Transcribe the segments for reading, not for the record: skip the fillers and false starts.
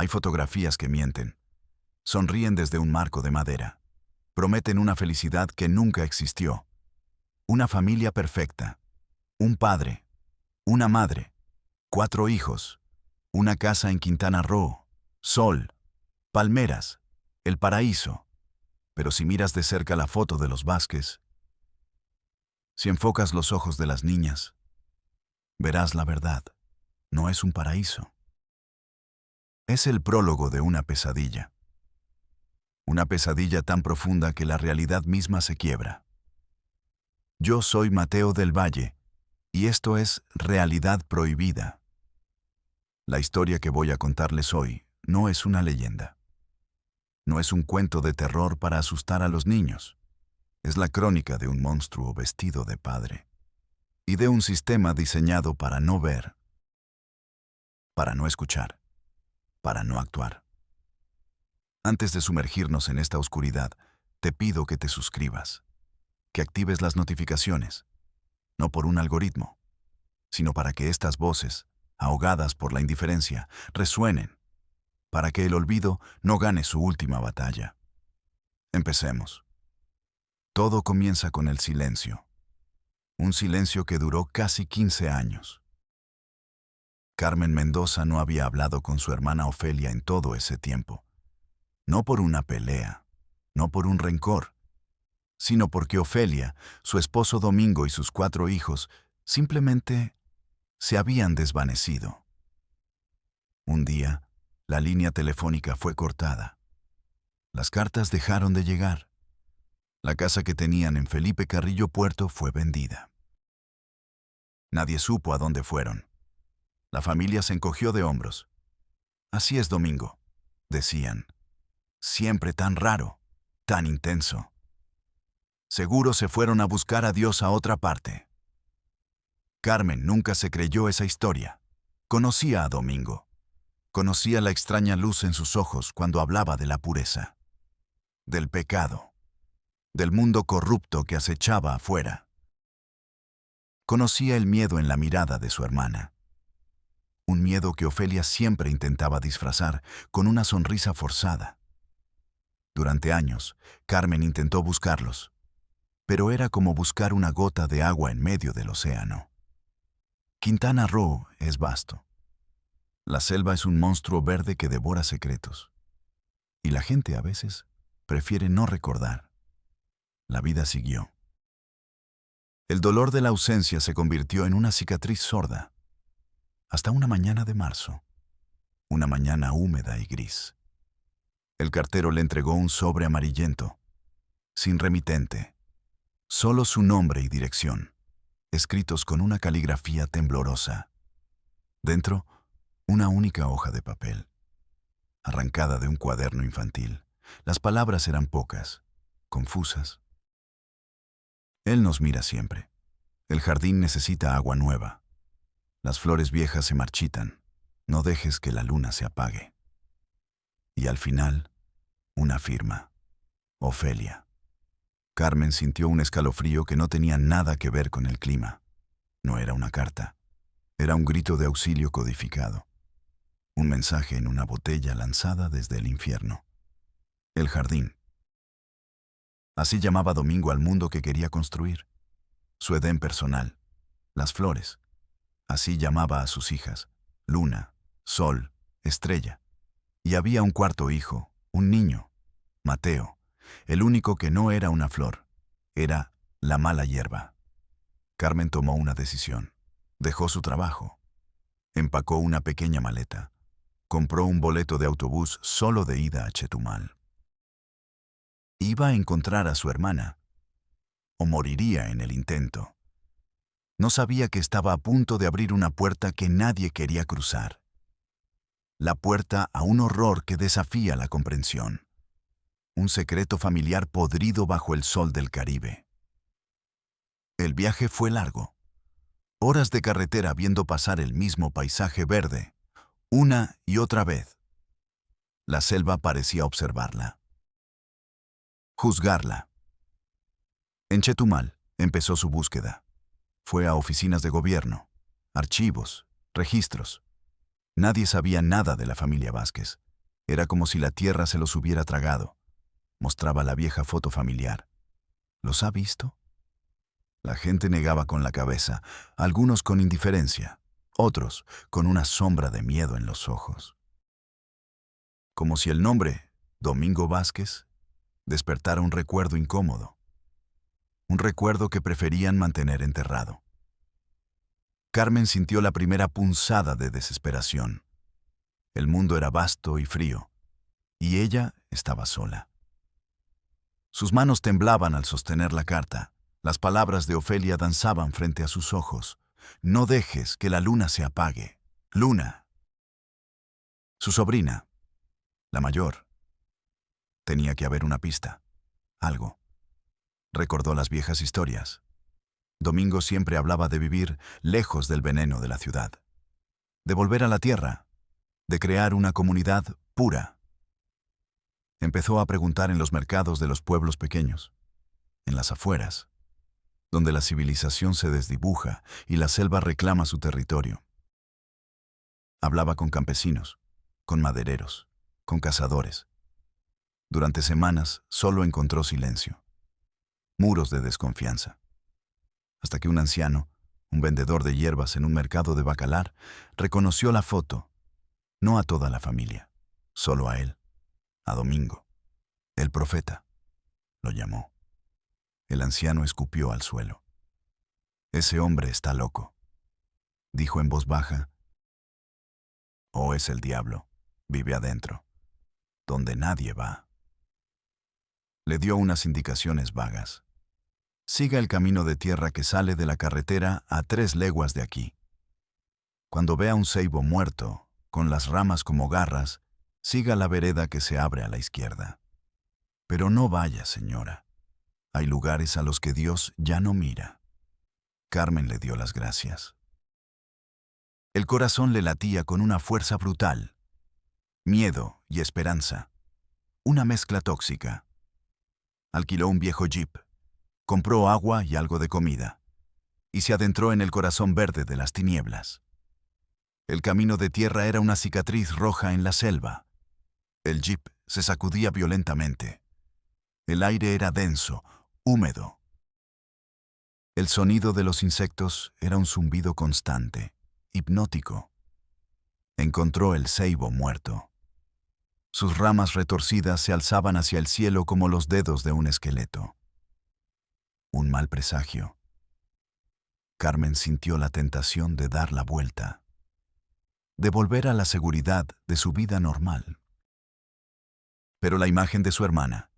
Hay fotografías que mienten. Sonríen desde un marco de madera. Prometen una felicidad que nunca existió. Una familia perfecta. Un padre. Una madre. 4 hijos. Una casa en Quintana Roo. Sol. Palmeras. El paraíso. Pero si miras de cerca la foto de los Vázquez, si enfocas los ojos de las niñas, verás la verdad. No es un paraíso. Es el prólogo de una pesadilla. Una pesadilla tan profunda que la realidad misma se quiebra. Yo soy Mateo del Valle, y esto es Realidad Prohibida. La historia que voy a contarles hoy no es una leyenda. No es un cuento de terror para asustar a los niños. Es la crónica de un monstruo vestido de padre y de un sistema diseñado para no ver, para no escuchar, para no actuar. Antes de sumergirnos en esta oscuridad, te pido que te suscribas, que actives las notificaciones, no por un algoritmo, sino para que estas voces, ahogadas por la indiferencia, resuenen, para que el olvido no gane su última batalla. Empecemos. Todo comienza con el silencio. Un silencio que duró casi 15 años. Carmen Mendoza no había hablado con su hermana Ofelia en todo ese tiempo. No por una pelea, no por un rencor, sino porque Ofelia, su esposo Domingo y sus 4 hijos simplemente se habían desvanecido. Un día, la línea telefónica fue cortada. Las cartas dejaron de llegar. La casa que tenían en Felipe Carrillo Puerto fue vendida. Nadie supo a dónde fueron. La familia se encogió de hombros. Así es, Domingo, decían. Siempre tan raro, tan intenso. Seguro se fueron a buscar a Dios a otra parte. Carmen nunca se creyó esa historia. Conocía a Domingo. Conocía la extraña luz en sus ojos cuando hablaba de la pureza, del pecado, del mundo corrupto que acechaba afuera. Conocía el miedo en la mirada de su hermana. Un miedo que Ofelia siempre intentaba disfrazar con una sonrisa forzada. Durante años, Carmen intentó buscarlos, pero era como buscar una gota de agua en medio del océano. Quintana Roo es vasto. La selva es un monstruo verde que devora secretos. Y la gente a veces prefiere no recordar. La vida siguió. El dolor de la ausencia se convirtió en una cicatriz sorda. Hasta una mañana de marzo. Una mañana húmeda y gris. El cartero le entregó un sobre amarillento, sin remitente. Solo su nombre y dirección, escritos con una caligrafía temblorosa. Dentro, una única hoja de papel, arrancada de un cuaderno infantil. Las palabras eran pocas, confusas. Él nos mira siempre. El jardín necesita agua nueva. Las flores viejas se marchitan. No dejes que la luna se apague. Y al final, una firma. Ofelia. Carmen sintió un escalofrío que no tenía nada que ver con el clima. No era una carta. Era un grito de auxilio codificado. Un mensaje en una botella lanzada desde el infierno. El jardín. Así llamaba Domingo al mundo que quería construir. Su edén personal. Las flores. Así llamaba a sus hijas. Luna, Sol, Estrella. Y había un cuarto hijo, un niño. Mateo. El único que no era una flor. Era la mala hierba. Carmen tomó una decisión. Dejó su trabajo. Empacó una pequeña maleta. Compró un boleto de autobús solo de ida a Chetumal. Iba a encontrar a su hermana, o moriría en el intento. No sabía que estaba a punto de abrir una puerta que nadie quería cruzar. La puerta a un horror que desafía la comprensión. Un secreto familiar podrido bajo el sol del Caribe. El viaje fue largo. Horas de carretera viendo pasar el mismo paisaje verde, una y otra vez. La selva parecía observarla. Juzgarla. En Chetumal empezó su búsqueda. Fue a oficinas de gobierno, archivos, registros. Nadie sabía nada de la familia Vázquez. Era como si la tierra se los hubiera tragado. Mostraba la vieja foto familiar. ¿Los ha visto? La gente negaba con la cabeza, algunos con indiferencia, otros con una sombra de miedo en los ojos. Como si el nombre, Domingo Vázquez, despertara un recuerdo incómodo. Un recuerdo que preferían mantener enterrado. Carmen sintió la primera punzada de desesperación. El mundo era vasto y frío, y ella estaba sola. Sus manos temblaban al sostener la carta. Las palabras de Ofelia danzaban frente a sus ojos. No dejes que la luna se apague. Luna. Su sobrina, la mayor. Tenía que haber una pista. Algo. Recordó las viejas historias. Domingo siempre hablaba de vivir lejos del veneno de la ciudad. De volver a la tierra. De crear una comunidad pura. Empezó a preguntar en los mercados de los pueblos pequeños, en las afueras, donde la civilización se desdibuja y la selva reclama su territorio. Hablaba con campesinos, con madereros, con cazadores. Durante semanas solo encontró silencio, muros de desconfianza, hasta que un anciano, un vendedor de hierbas en un mercado de Bacalar, reconoció la foto, no a toda la familia, solo a él, a Domingo. El profeta, lo llamó. El anciano escupió al suelo. Ese hombre está loco, dijo en voz baja. O es el diablo, vive adentro, donde nadie va. Le dio unas indicaciones vagas. Siga el camino de tierra que sale de la carretera a 3 leguas de aquí. Cuando vea un ceibo muerto, con las ramas como garras, siga la vereda que se abre a la izquierda. Pero no vaya, señora. Hay lugares a los que Dios ya no mira. Carmen le dio las gracias. El corazón le latía con una fuerza brutal. Miedo y esperanza. Una mezcla tóxica. Alquiló un viejo jeep. Compró agua y algo de comida. Y se adentró en el corazón verde de las tinieblas. El camino de tierra era una cicatriz roja en la selva. El jeep se sacudía violentamente. El aire era denso, húmedo. El sonido de los insectos era un zumbido constante, hipnótico. Encontró el ceibo muerto. Sus ramas retorcidas se alzaban hacia el cielo como los dedos de un esqueleto. Un mal presagio. Carmen sintió la tentación de dar la vuelta, de volver a la seguridad de su vida normal. Pero la imagen de su hermana,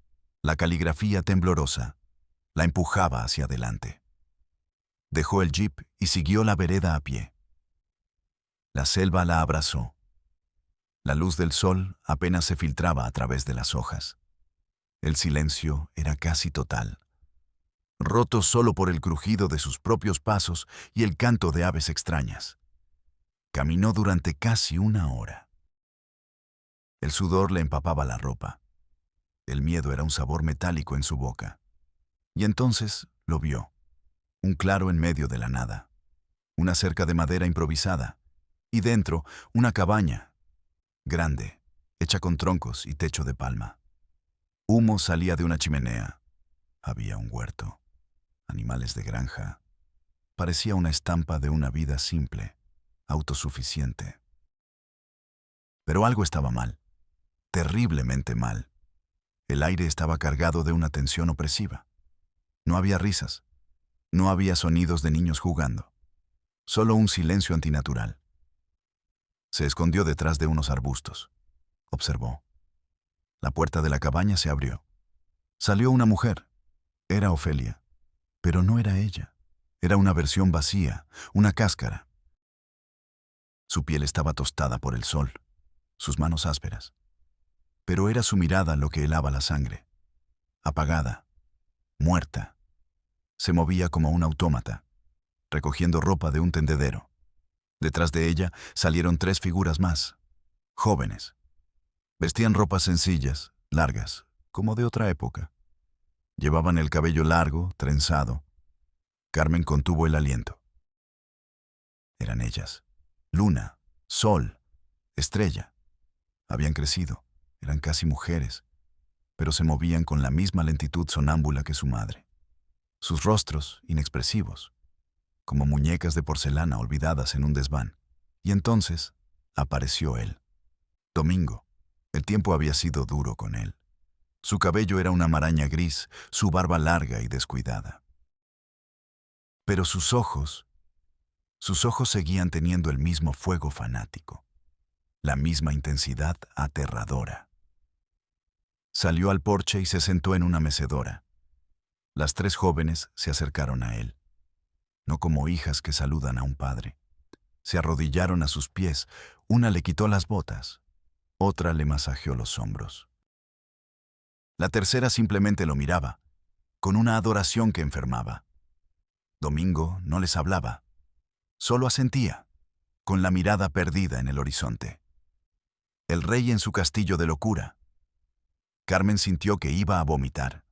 la caligrafía temblorosa, la empujaba hacia adelante. Dejó el jeep y siguió la vereda a pie. La selva la abrazó. La luz del sol apenas se filtraba a través de las hojas. El silencio era casi total, roto solo por el crujido de sus propios pasos y el canto de aves extrañas. Caminó durante casi 1 hora. El sudor le empapaba la ropa. El miedo era un sabor metálico en su boca. Y entonces lo vio. Un claro en medio de la nada. Una cerca de madera improvisada. Y dentro, una cabaña. Grande, hecha con troncos y techo de palma. Humo salía de una chimenea. Había un huerto. Animales de granja. Parecía una estampa de una vida simple, autosuficiente. Pero algo estaba mal. Terriblemente mal. El aire estaba cargado de una tensión opresiva. No había risas. No había sonidos de niños jugando. Solo un silencio antinatural. Se escondió detrás de unos arbustos. Observó. La puerta de la cabaña se abrió. Salió una mujer. Era Ofelia. Pero no era ella. Era una versión vacía, una cáscara. Su piel estaba tostada por el sol, sus manos ásperas. Pero era su mirada lo que helaba la sangre. Apagada, muerta. Se movía como un autómata, recogiendo ropa de un tendedero. Detrás de ella salieron 3 figuras más, jóvenes. Vestían ropas sencillas, largas, como de otra época. Llevaban el cabello largo, trenzado. Carmen contuvo el aliento. Eran ellas. Luna, sol, estrella. Habían crecido, eran casi mujeres, pero se movían con la misma lentitud sonámbula que su madre. Sus rostros, inexpresivos, como muñecas de porcelana olvidadas en un desván. Y entonces apareció él. Domingo. El tiempo había sido duro con él. Su cabello era una maraña gris, su barba larga y descuidada. Pero sus ojos seguían teniendo el mismo fuego fanático, la misma intensidad aterradora. Salió al porche y se sentó en una mecedora. Las tres jóvenes se acercaron a él, no como hijas que saludan a un padre. Se arrodillaron a sus pies, una le quitó las botas, otra le masajeó los hombros. La tercera simplemente lo miraba, con una adoración que enfermaba. Domingo no les hablaba, solo asentía, con la mirada perdida en el horizonte. El rey en su castillo de locura. Carmen sintió que iba a vomitar.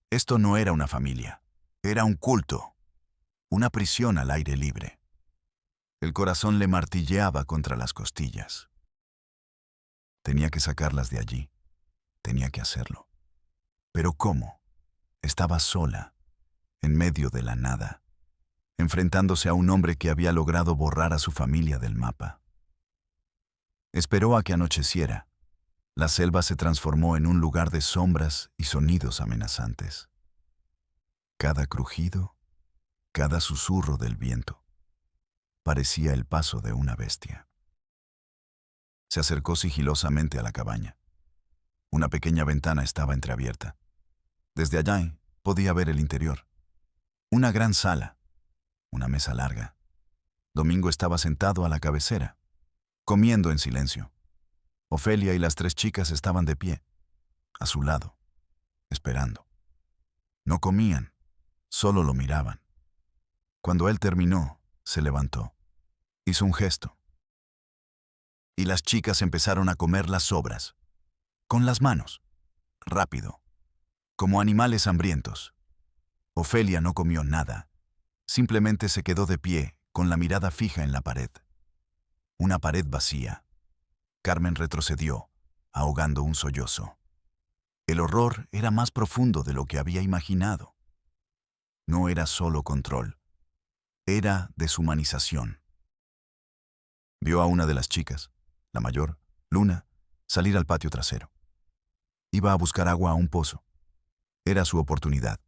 Esto no era una familia, era un culto, una prisión al aire libre. El corazón le martilleaba contra las costillas. Tenía que sacarlas de allí, tenía que hacerlo. Pero ¿cómo? Estaba sola, en medio de la nada, enfrentándose a un hombre que había logrado borrar a su familia del mapa. Esperó a que anocheciera. La selva se transformó en un lugar de sombras y sonidos amenazantes. Cada crujido, cada susurro del viento, parecía el paso de una bestia. Se acercó sigilosamente a la cabaña. Una pequeña ventana estaba entreabierta. Desde allá podía ver el interior. Una gran sala, una mesa larga. Domingo estaba sentado a la cabecera, comiendo en silencio. Ofelia y las tres chicas estaban de pie, a su lado, esperando. No comían, solo lo miraban. Cuando él terminó, se levantó. Hizo un gesto. Y las chicas empezaron a comer las sobras, con las manos, rápido, como animales hambrientos. Ofelia no comió nada, simplemente se quedó de pie, con la mirada fija en la pared. Una pared vacía. Carmen retrocedió, ahogando un sollozo. El horror era más profundo de lo que había imaginado. No era solo control, era deshumanización. Vio a una de las chicas, la mayor, Luna, salir al patio trasero. Iba a buscar agua a un pozo. Era su oportunidad.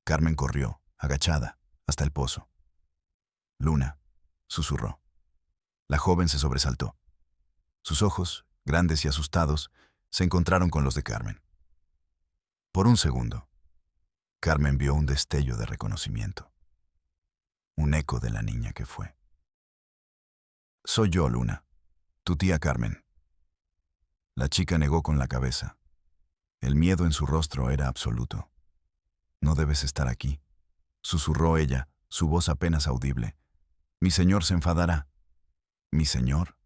Carmen corrió, agachada, hasta el pozo. Luna, susurró. La joven se sobresaltó. Sus ojos, grandes y asustados, se encontraron con los de Carmen. Por un segundo, Carmen vio un destello de reconocimiento. Un eco de la niña que fue. Soy yo, Luna, tu tía Carmen. La chica negó con la cabeza. El miedo en su rostro era absoluto. No debes estar aquí, susurró ella, su voz apenas audible. Mi señor se enfadará. ¿Mi señor?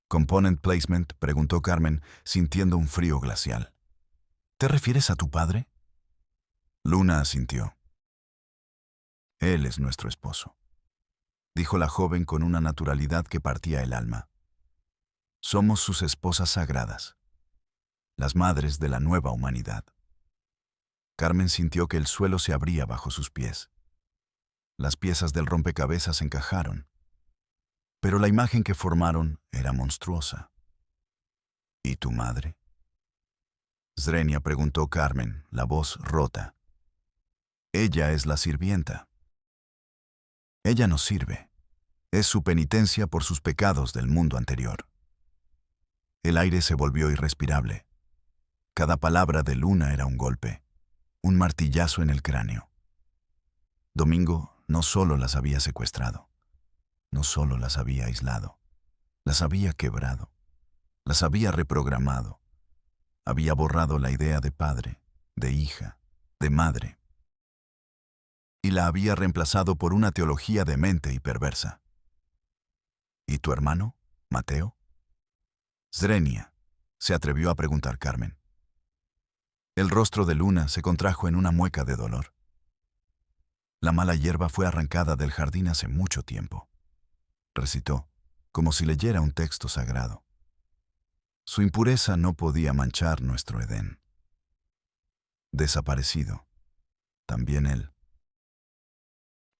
Component placement, preguntó Carmen, sintiendo un frío glacial. ¿Te refieres a tu padre? Luna asintió. Él es nuestro esposo, dijo la joven con una naturalidad que partía el alma. Somos sus esposas sagradas, las madres de la nueva humanidad. Carmen sintió que el suelo se abría bajo sus pies. Las piezas del rompecabezas encajaron, pero la imagen que formaron era monstruosa. ¿Y tu madre? Zrenia preguntó Carmen, la voz rota. Ella es la sirvienta. Ella nos sirve. Es su penitencia por sus pecados del mundo anterior. El aire se volvió irrespirable. Cada palabra de Luna era un golpe, un martillazo en el cráneo. Domingo no solo las había secuestrado, no solo las había aislado, las había quebrado, las había reprogramado. Había borrado la idea de padre, de hija, de madre, y la había reemplazado por una teología demente y perversa. ¿Y tu hermano, Mateo? Zrenia, se atrevió a preguntar Carmen. El rostro de Luna se contrajo en una mueca de dolor. La mala hierba fue arrancada del jardín hace mucho tiempo. Recitó, como si leyera un texto sagrado. Su impureza no podía manchar nuestro Edén. Desaparecido. También él.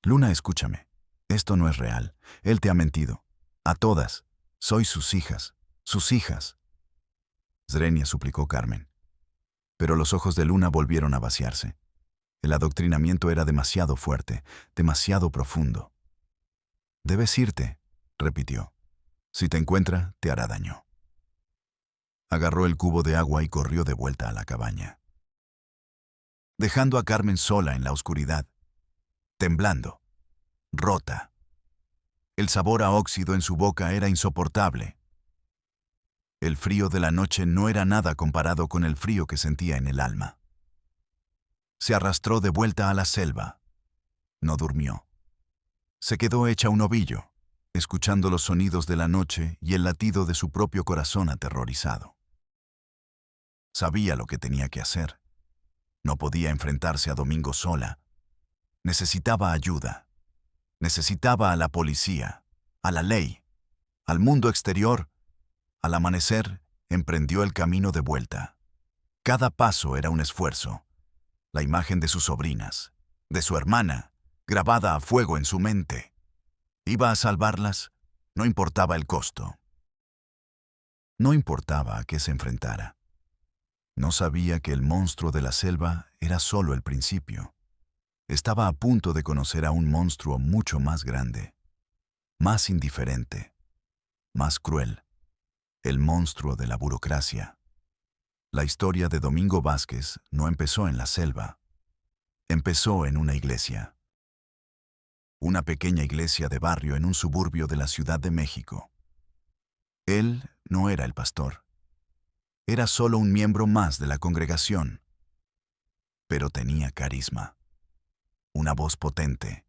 Luna, escúchame. Esto no es real. Él te ha mentido. A todas. Sois sus hijas. Sus hijas. Zrenia, suplicó Carmen. Pero los ojos de Luna volvieron a vaciarse. El adoctrinamiento era demasiado fuerte, demasiado profundo. Debes irte, repitió. Si te encuentra, te hará daño. Agarró el cubo de agua y corrió de vuelta a la cabaña, dejando a Carmen sola en la oscuridad, temblando, rota. El sabor a óxido en su boca era insoportable. El frío de la noche no era nada comparado con el frío que sentía en el alma. Se arrastró de vuelta a la selva. No durmió. Se quedó hecha un ovillo, escuchando los sonidos de la noche y el latido de su propio corazón aterrorizado. Sabía lo que tenía que hacer. No podía enfrentarse a Domingo sola. Necesitaba ayuda. Necesitaba a la policía, a la ley, al mundo exterior. Al amanecer, emprendió el camino de vuelta. Cada paso era un esfuerzo. La imagen de sus sobrinas, de su hermana, grabada a fuego en su mente. Iba a salvarlas, no importaba el costo. No importaba a qué se enfrentara. No sabía que el monstruo de la selva era solo el principio. Estaba a punto de conocer a un monstruo mucho más grande, más indiferente, más cruel. El monstruo de la burocracia. La historia de Domingo Vázquez no empezó en la selva. Empezó en una iglesia. Una pequeña iglesia de barrio en un suburbio de la Ciudad de México. Él no era el pastor. Era solo un miembro más de la congregación. Pero tenía carisma. Una voz potente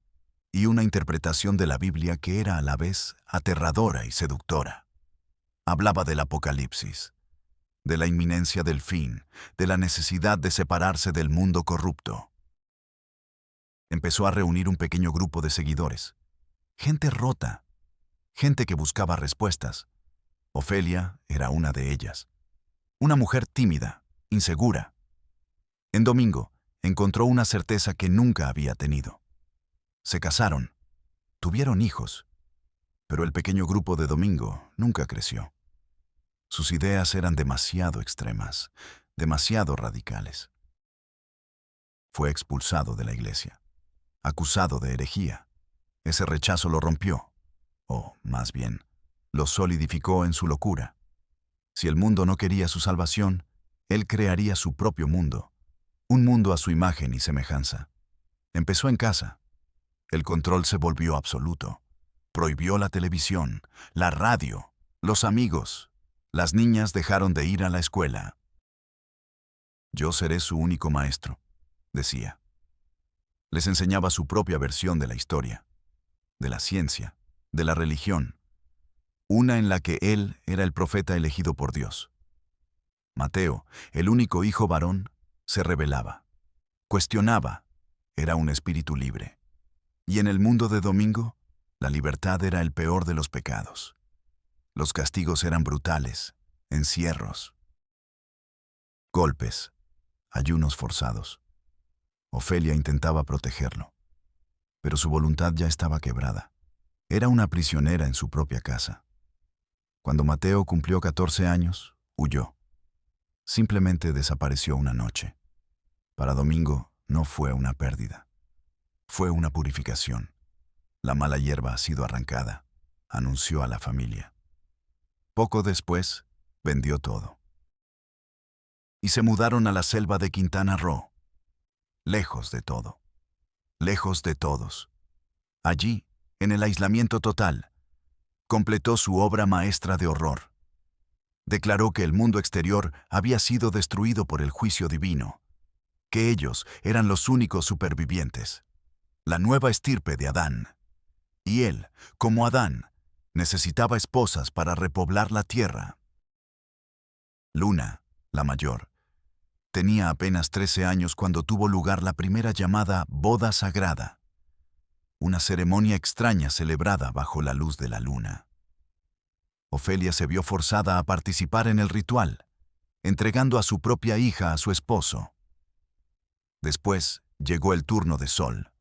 y una interpretación de la Biblia que era a la vez aterradora y seductora. Hablaba del apocalipsis, de la inminencia del fin, de la necesidad de separarse del mundo corrupto. Empezó a reunir un pequeño grupo de seguidores, gente rota, gente que buscaba respuestas. Ofelia era una de ellas, una mujer tímida, insegura. En Domingo encontró una certeza que nunca había tenido. Se casaron, tuvieron hijos, pero el pequeño grupo de Domingo nunca creció. Sus ideas eran demasiado extremas, demasiado radicales. Fue expulsado de la iglesia, acusado de herejía. Ese rechazo lo rompió, o, más bien, lo solidificó en su locura. Si el mundo no quería su salvación, él crearía su propio mundo, un mundo a su imagen y semejanza. Empezó en casa. El control se volvió absoluto. Prohibió la televisión, la radio, los amigos. Las niñas dejaron de ir a la escuela. Yo seré su único maestro, decía. Les enseñaba su propia versión de la historia, de la ciencia, de la religión, una en la que él era el profeta elegido por Dios. Mateo, el único hijo varón, se rebelaba, cuestionaba, era un espíritu libre. Y en el mundo de Domingo, la libertad era el peor de los pecados. Los castigos eran brutales, encierros, golpes, ayunos forzados. Ofelia intentaba protegerlo, pero su voluntad ya estaba quebrada. Era una prisionera en su propia casa. Cuando Mateo cumplió 14 años, huyó. Simplemente desapareció una noche. Para Domingo no fue una pérdida. Fue una purificación. La mala hierba ha sido arrancada, anunció a la familia. Poco después, vendió todo. Y se mudaron a la selva de Quintana Roo. Lejos de todo. Lejos de todos. Allí, en el aislamiento total, completó su obra maestra de horror. Declaró que el mundo exterior había sido destruido por el juicio divino, que ellos eran los únicos supervivientes, la nueva estirpe de Adán. Y él, como Adán, necesitaba esposas para repoblar la tierra. Luna, la mayor, tenía apenas 13 años cuando tuvo lugar la primera llamada boda sagrada, una ceremonia extraña celebrada bajo la luz de la luna. Ofelia se vio forzada a participar en el ritual, entregando a su propia hija a su esposo. Después llegó el turno de Sol,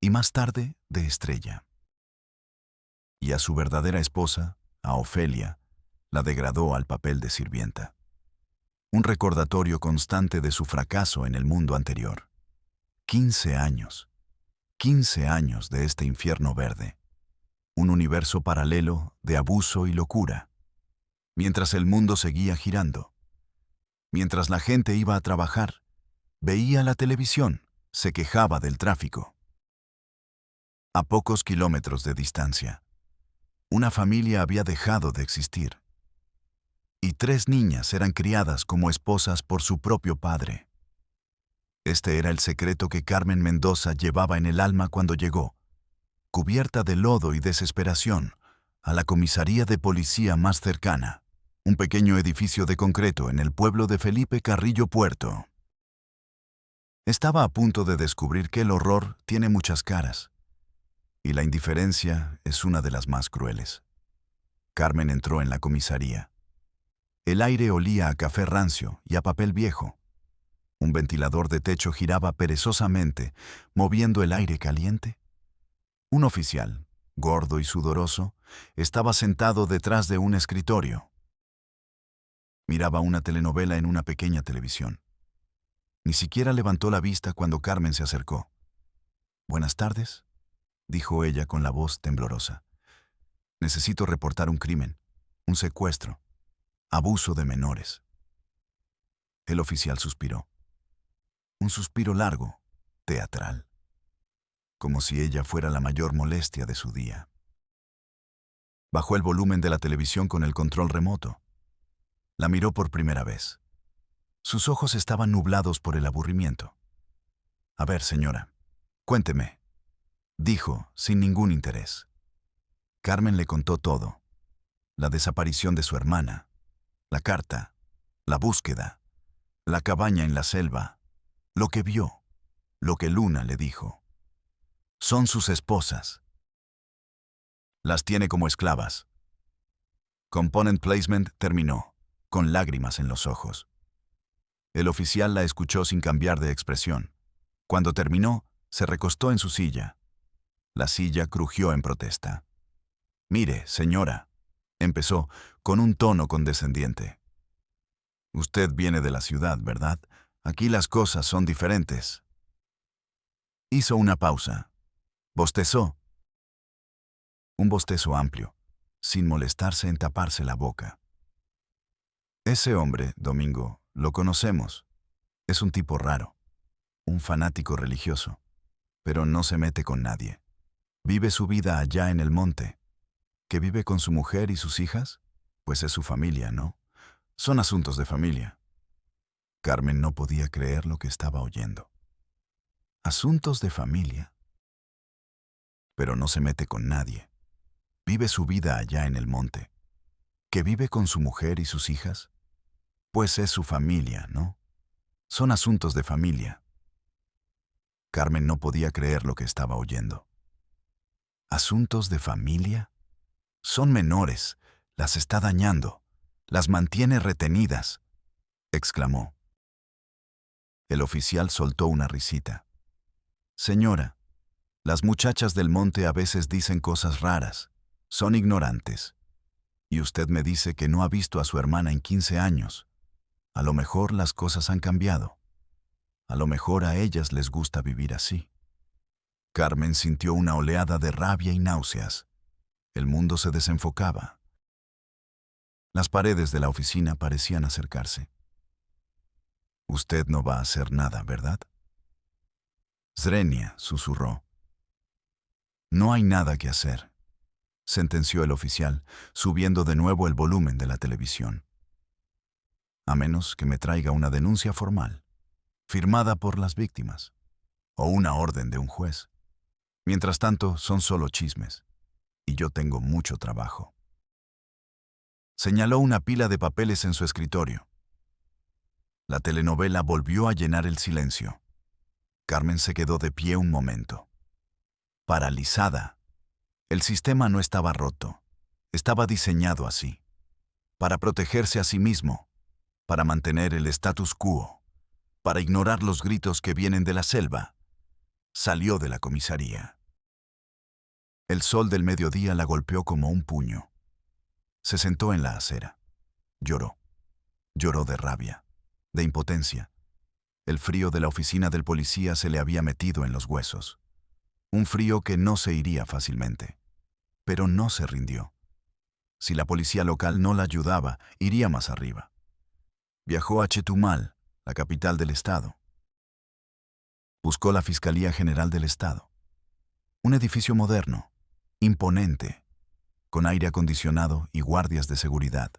y más tarde de Estrella. Y a su verdadera esposa, a Ofelia, la degradó al papel de sirvienta. Un recordatorio constante de su fracaso en el mundo anterior. 15 años. 15 años de este infierno verde. Un universo paralelo de abuso y locura. Mientras el mundo seguía girando. Mientras la gente iba a trabajar, veía la televisión, se quejaba del tráfico. A pocos kilómetros de distancia, una familia había dejado de existir. Y 3 niñas eran criadas como esposas por su propio padre. Este era el secreto que Carmen Mendoza llevaba en el alma cuando llegó, cubierta de lodo y desesperación, a la comisaría de policía más cercana, un pequeño edificio de concreto en el pueblo de Felipe Carrillo Puerto. Estaba a punto de descubrir que el horror tiene muchas caras, y la indiferencia es una de las más crueles. Carmen entró en la comisaría. El aire olía a café rancio y a papel viejo. Un ventilador de techo giraba perezosamente, moviendo el aire caliente. Un oficial, gordo y sudoroso, estaba sentado detrás de un escritorio. Miraba una telenovela en una pequeña televisión. Ni siquiera levantó la vista cuando Carmen se acercó. «Buenas tardes», dijo ella con la voz temblorosa. «Necesito reportar un crimen, un secuestro, abuso de menores». El oficial suspiró. Un suspiro largo, teatral, como si ella fuera la mayor molestia de su día. Bajó el volumen de la televisión con el control remoto. La miró por primera vez. Sus ojos estaban nublados por el aburrimiento. «A ver, señora, cuénteme», dijo, sin ningún interés. Carmen le contó todo. La desaparición de su hermana, la carta, la búsqueda, la cabaña en la selva, lo que vio, lo que Luna le dijo. Son sus esposas. Las tiene como esclavas. Component Placement terminó, con lágrimas en los ojos. El oficial la escuchó sin cambiar de expresión. Cuando terminó, se recostó en su silla. La silla crujió en protesta. «Mire, señora», empezó, con un tono condescendiente. «Usted viene de la ciudad, ¿verdad? Aquí las cosas son diferentes». Hizo una pausa. Bostezó. Un bostezo amplio, sin molestarse en taparse la boca. «Ese hombre, Domingo, lo conocemos. Es un tipo raro, un fanático religioso, pero no se mete con nadie. Vive su vida allá en el monte. ¿Que vive con su mujer y sus hijas? Pues es su familia, ¿no? Son asuntos de familia». Carmen no podía creer lo que estaba oyendo. Asuntos de familia. Pero no se mete con nadie. Vive su vida allá en el monte. ¿Que vive con su mujer y sus hijas? Pues es su familia, ¿no? Son asuntos de familia. Carmen no podía creer lo que estaba oyendo. ¿Asuntos de familia? Son menores, las está dañando, las mantiene retenidas, exclamó. El oficial soltó una risita. «Señora, las muchachas del monte a veces dicen cosas raras, son ignorantes. Y usted me dice que no ha visto a su hermana en 15 años. A lo mejor las cosas han cambiado. A lo mejor a ellas les gusta vivir así». Carmen sintió una oleada de rabia y náuseas. El mundo se desenfocaba. Las paredes de la oficina parecían acercarse. «Usted no va a hacer nada, ¿verdad?». Zrenia susurró. «No hay nada que hacer», sentenció el oficial, subiendo de nuevo el volumen de la televisión. «A menos que me traiga una denuncia formal, firmada por las víctimas, o una orden de un juez. Mientras tanto, son solo chismes, y yo tengo mucho trabajo». Señaló una pila de papeles en su escritorio. La telenovela volvió a llenar el silencio. Carmen se quedó de pie un momento. Paralizada. El sistema no estaba roto. Estaba diseñado así. para protegerse a sí mismo, para mantener el status quo, para ignorar los gritos que vienen de la selva, salió de la comisaría. El sol del mediodía la golpeó como un puño. Se sentó en la acera. Lloró. Lloró de rabia, de impotencia. El frío de la oficina del policía se le había metido en los huesos. Un frío que no se iría fácilmente. Pero no se rindió. Si la policía local no la ayudaba, iría más arriba. Viajó a Chetumal, la capital del estado. Buscó la Fiscalía General del Estado. Un edificio moderno, imponente, con aire acondicionado y guardias de seguridad.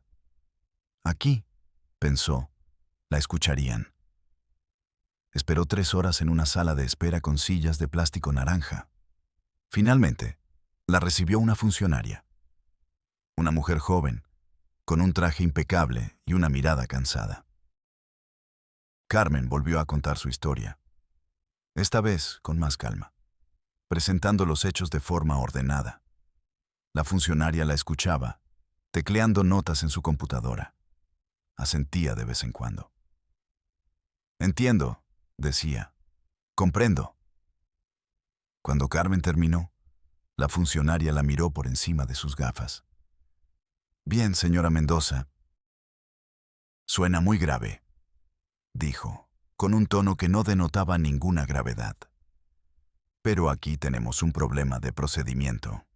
Aquí, pensó, la escucharían. Esperó 3 horas en una sala de espera con sillas de plástico naranja. Finalmente, la recibió una funcionaria. Una mujer joven, con un traje impecable y una mirada cansada. Carmen volvió a contar su historia, esta vez con más calma, presentando los hechos de forma ordenada. La funcionaria la escuchaba, tecleando notas en su computadora. Asentía de vez en cuando. Entiendo, decía. Comprendo. Cuando Carmen terminó, la funcionaria la miró por encima de sus gafas. Bien, señora Mendoza. Suena muy grave, dijo, con un tono que no denotaba ninguna gravedad. Pero aquí tenemos un problema de procedimiento.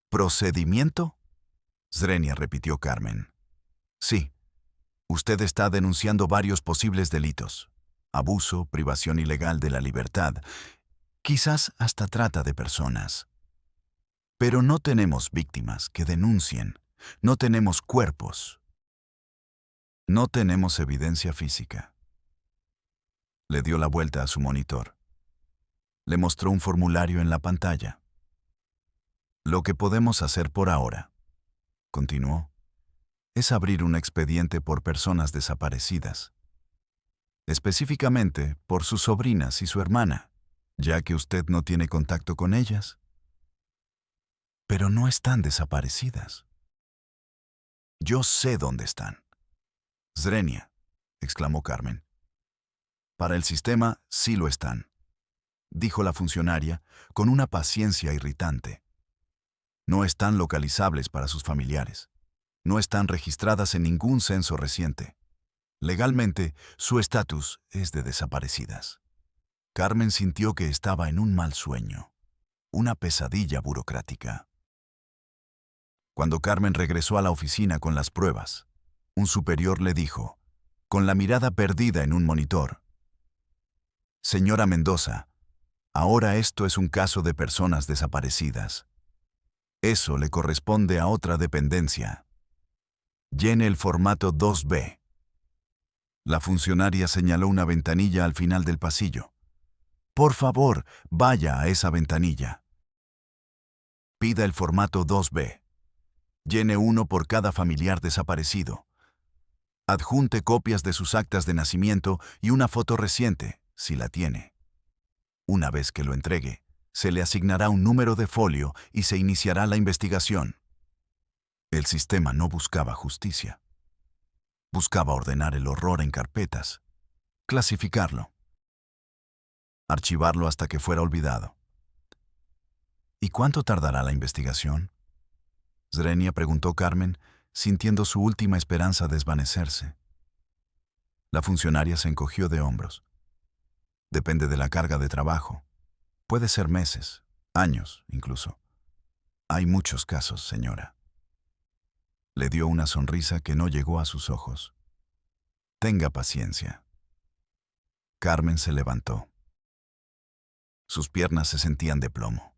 ¿Procedimiento? Zrenia repitió Carmen. Sí. Usted está denunciando varios posibles delitos. Abuso, privación ilegal de la libertad, quizás hasta trata de personas. Pero no tenemos víctimas que denuncien. No tenemos cuerpos. No tenemos evidencia física. Le dio la vuelta a su monitor. Le mostró un formulario en la pantalla. Lo que podemos hacer por ahora, continuó, es abrir un expediente por personas desaparecidas. Específicamente por sus sobrinas y su hermana, ya que usted no tiene contacto con ellas. Pero no están desaparecidas. Yo sé dónde están. Zrenia, exclamó Carmen. Para el sistema sí lo están, dijo la funcionaria con una paciencia irritante. No están localizables para sus familiares. No están registradas en ningún censo reciente. Legalmente, su estatus es de desaparecidas. Carmen sintió que estaba en un mal sueño, una pesadilla burocrática. Cuando Carmen regresó a la oficina con las pruebas, un superior le dijo, con la mirada perdida en un monitor: Señora Mendoza, ahora esto es un caso de personas desaparecidas. Eso le corresponde a otra dependencia. Llene el formato 2B. La funcionaria señaló una ventanilla al final del pasillo. Por favor, vaya a esa ventanilla. Pida el formato 2B. Llene uno por cada familiar desaparecido. Adjunte copias de sus actas de nacimiento y una foto reciente, si la tiene. Una vez que lo entregue, se le asignará un número de folio y se iniciará la investigación. El sistema no buscaba justicia. Buscaba ordenar el horror en carpetas, clasificarlo, archivarlo hasta que fuera olvidado. ¿Y cuánto tardará la investigación? Zrenia preguntó Carmen, sintiendo su última esperanza desvanecerse. La funcionaria se encogió de hombros. Depende de la carga de trabajo. Puede ser meses, años incluso. Hay muchos casos, señora. Le dio una sonrisa que no llegó a sus ojos. Tenga paciencia. Carmen se levantó. Sus piernas se sentían de plomo.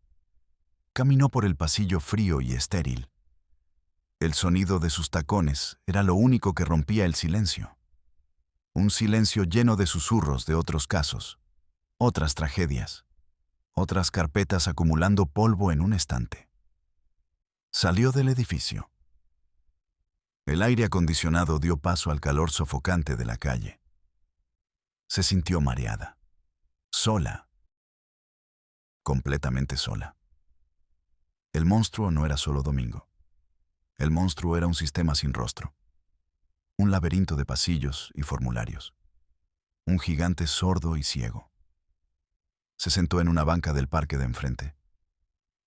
Caminó por el pasillo frío y estéril. El sonido de sus tacones era lo único que rompía el silencio. Un silencio lleno de susurros de otros casos, otras tragedias, otras carpetas acumulando polvo en un estante. Salió del edificio. El aire acondicionado dio paso al calor sofocante de la calle. Se sintió mareada, sola, completamente sola. El monstruo no era solo Domingo. El monstruo era un sistema sin rostro, un laberinto de pasillos y formularios, un gigante sordo y ciego. Se sentó en una banca del parque de enfrente.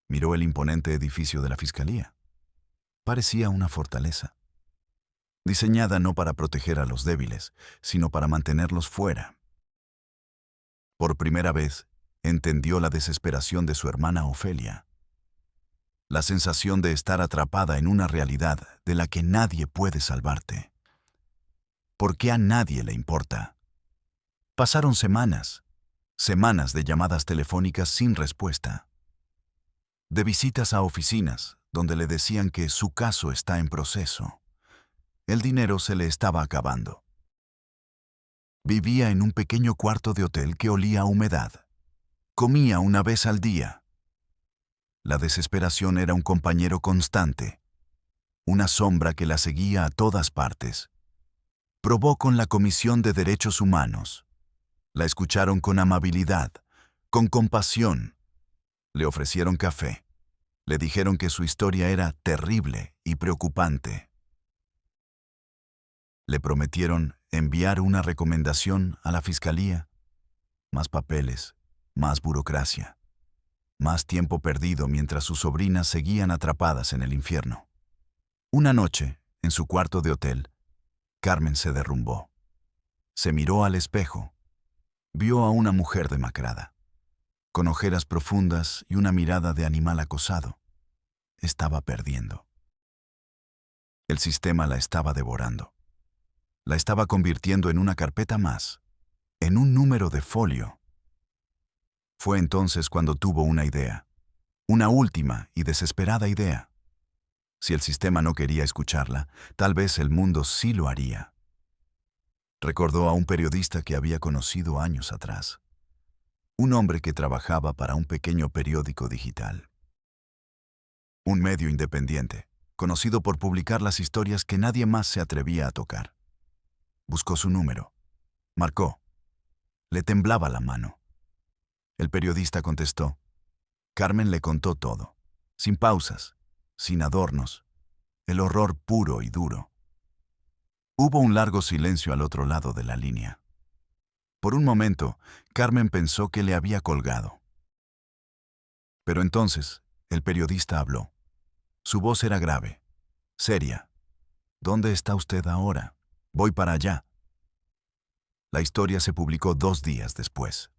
Miró el imponente edificio de la fiscalía. Parecía una fortaleza, diseñada no para proteger a los débiles, sino para mantenerlos fuera. Por primera vez, entendió la desesperación de su hermana Ofelia. La sensación de estar atrapada en una realidad de la que nadie puede salvarte. ¿Por qué a nadie le importa? Pasaron semanas de llamadas telefónicas sin respuesta, de visitas a oficinas donde le decían que su caso está en proceso. El dinero se le estaba acabando. Vivía en un pequeño cuarto de hotel que olía a humedad. Comía una vez al día. La desesperación era un compañero constante, una sombra que la seguía a todas partes. Probó con la Comisión de Derechos Humanos. La escucharon con amabilidad, con compasión. Le ofrecieron café. Le dijeron que su historia era terrible y preocupante. Le prometieron enviar una recomendación a la fiscalía. Más papeles, más burocracia, más tiempo perdido mientras sus sobrinas seguían atrapadas en el infierno. Una noche, en su cuarto de hotel, Carmen se derrumbó. Se miró al espejo. Vio a una mujer demacrada, con ojeras profundas y una mirada de animal acosado. Estaba perdiendo. El sistema la estaba devorando. La estaba convirtiendo en una carpeta más, en un número de folio. Fue entonces cuando tuvo una idea, una última y desesperada idea. Si el sistema no quería escucharla, tal vez el mundo sí lo haría. Recordó a un periodista que había conocido años atrás, un hombre que trabajaba para un pequeño periódico digital. Un medio independiente, conocido por publicar las historias que nadie más se atrevía a tocar. Buscó su número. Marcó. Le temblaba la mano. El periodista contestó. Carmen le contó todo, sin pausas, sin adornos, el horror puro y duro. Hubo un largo silencio al otro lado de la línea. Por un momento, Carmen pensó que le había colgado. Pero entonces, el periodista habló. Su voz era grave, seria. ¿Dónde está usted ahora? Voy para allá. La historia se publicó 2 días después,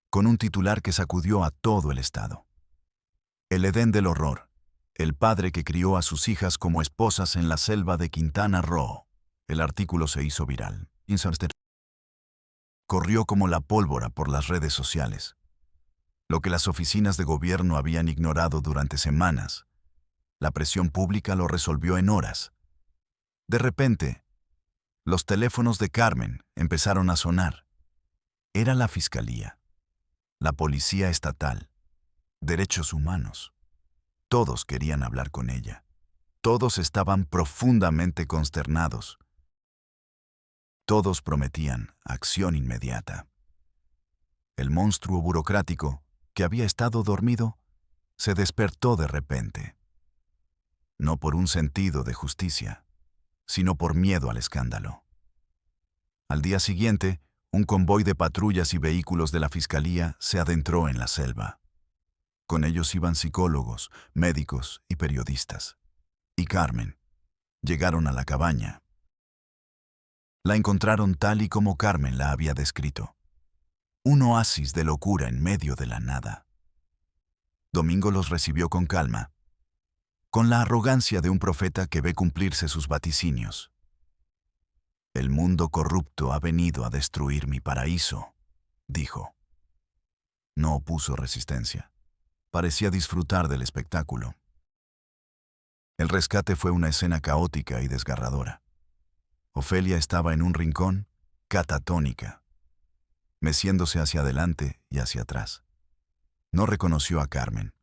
con un titular que sacudió a todo el estado. El Edén del horror, el padre que crió a sus hijas como esposas en la selva de Quintana Roo. El artículo se hizo viral. Corrió como la pólvora por las redes sociales. Lo que las oficinas de gobierno habían ignorado durante semanas, la presión pública lo resolvió en horas. De repente, los teléfonos de Carmen empezaron a sonar. Era la fiscalía, la policía estatal, derechos humanos. Todos querían hablar con ella. Todos estaban profundamente consternados. Todos prometían acción inmediata. El monstruo burocrático, que había estado dormido, se despertó de repente. No por un sentido de justicia, sino por miedo al escándalo. Al día siguiente, un convoy de patrullas y vehículos de la fiscalía se adentró en la selva. Con ellos iban psicólogos, médicos y periodistas. Y Carmen. Llegaron a la cabaña. La encontraron tal y como Carmen la había descrito. Un oasis de locura en medio de la nada. Domingo los recibió con calma, con la arrogancia de un profeta que ve cumplirse sus vaticinios. El mundo corrupto ha venido a destruir mi paraíso, dijo. No opuso resistencia. Parecía disfrutar del espectáculo. El rescate fue una escena caótica y desgarradora. Ofelia estaba en un rincón, catatónica, meciéndose hacia adelante y hacia atrás. No reconoció a Carmen.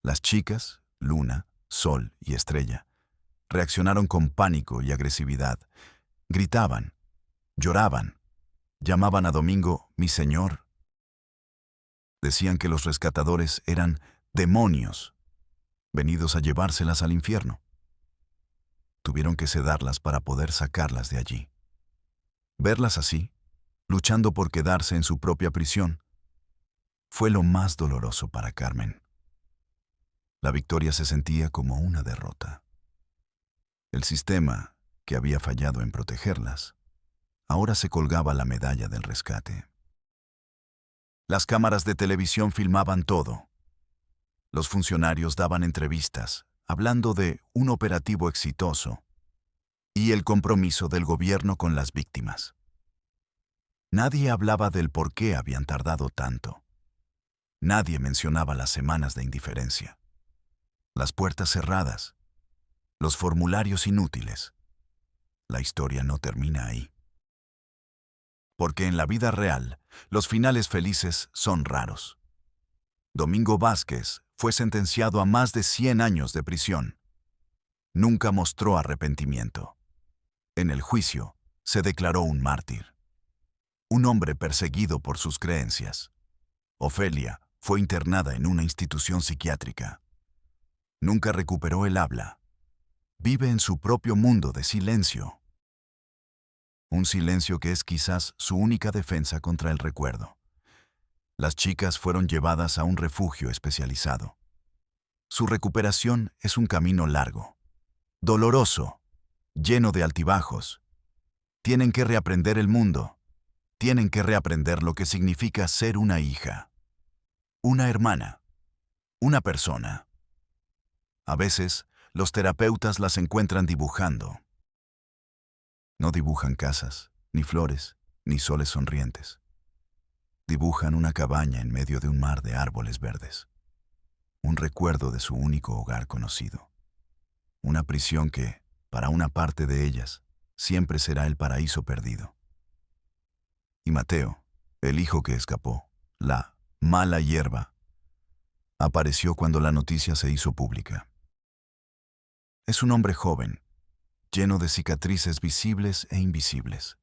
Las chicas, Luna, Sol y Estrella, reaccionaron con pánico y agresividad. Gritaban, lloraban, llamaban a Domingo «mi señor». Decían que los rescatadores eran demonios, venidos a llevárselas al infierno. tuvieron que sedarlas para poder sacarlas de allí. Verlas así, luchando por quedarse en su propia prisión, fue lo más doloroso para Carmen. La victoria se sentía como una derrota. El sistema, que había fallado en protegerlas, ahora se colgaba la medalla del rescate. Las cámaras de televisión filmaban todo. Los funcionarios daban entrevistas, hablando de un operativo exitoso y el compromiso del gobierno con las víctimas. Nadie hablaba del por qué habían tardado tanto. Nadie mencionaba las semanas de indiferencia, las puertas cerradas, los formularios inútiles. La historia no termina ahí. Porque en la vida real, los finales felices son raros. Domingo Vázquez fue sentenciado a más de 100 años de prisión. Nunca mostró arrepentimiento. En el juicio, se declaró un mártir. Un hombre perseguido por sus creencias. Ofelia fue internada en una institución psiquiátrica. Nunca recuperó el habla. Vive en su propio mundo de silencio. Un silencio que es quizás su única defensa contra el recuerdo. Las chicas fueron llevadas a un refugio especializado. Su recuperación es un camino largo, doloroso, lleno de altibajos. Tienen que reaprender el mundo. Tienen que reaprender lo que significa ser una hija, una hermana, una persona. A veces, los terapeutas las encuentran dibujando. No dibujan casas, ni flores, ni soles sonrientes. Dibujan una cabaña en medio de un mar de árboles verdes. Un recuerdo de su único hogar conocido. Una prisión que, para una parte de ellas, siempre será el paraíso perdido. Y Mateo, el hijo que escapó, la mala hierba, apareció cuando la noticia se hizo pública. Es un hombre joven, lleno de cicatrices visibles e invisibles.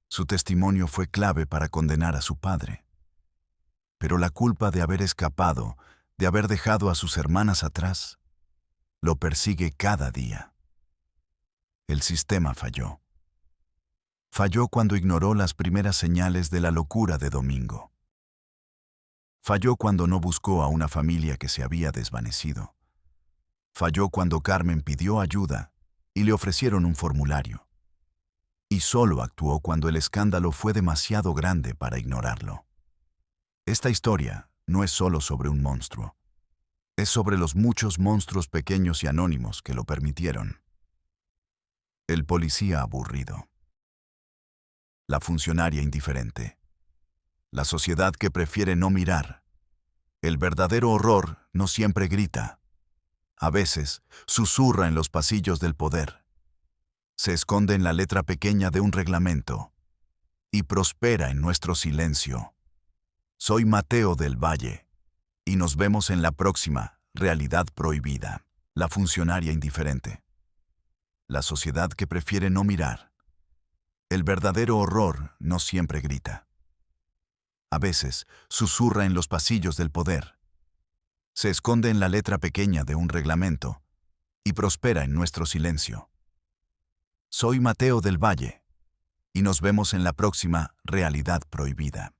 Su testimonio fue clave para condenar a su padre. Pero la culpa de haber escapado, de haber dejado a sus hermanas atrás, lo persigue cada día. El sistema falló. Falló cuando ignoró las primeras señales de la locura de Domingo. Falló cuando no buscó a una familia que se había desvanecido. Falló cuando Carmen pidió ayuda y le ofrecieron un formulario. Y solo actuó cuando el escándalo fue demasiado grande para ignorarlo. Esta historia no es solo sobre un monstruo. Es sobre los muchos monstruos pequeños y anónimos que lo permitieron. El policía aburrido. La funcionaria indiferente. La sociedad que prefiere no mirar. El verdadero horror no siempre grita. A veces, susurra en los pasillos del poder. Se esconde en la letra pequeña de un reglamento. Y prospera en nuestro silencio. Soy Mateo del Valle. Y nos vemos en la próxima Realidad Prohibida. La funcionaria indiferente. La sociedad que prefiere no mirar. El verdadero horror no siempre grita. A veces, susurra en los pasillos del poder. Se esconde en la letra pequeña de un reglamento. Y prospera en nuestro silencio. Soy Mateo del Valle. Y nos vemos en la próxima Realidad Prohibida.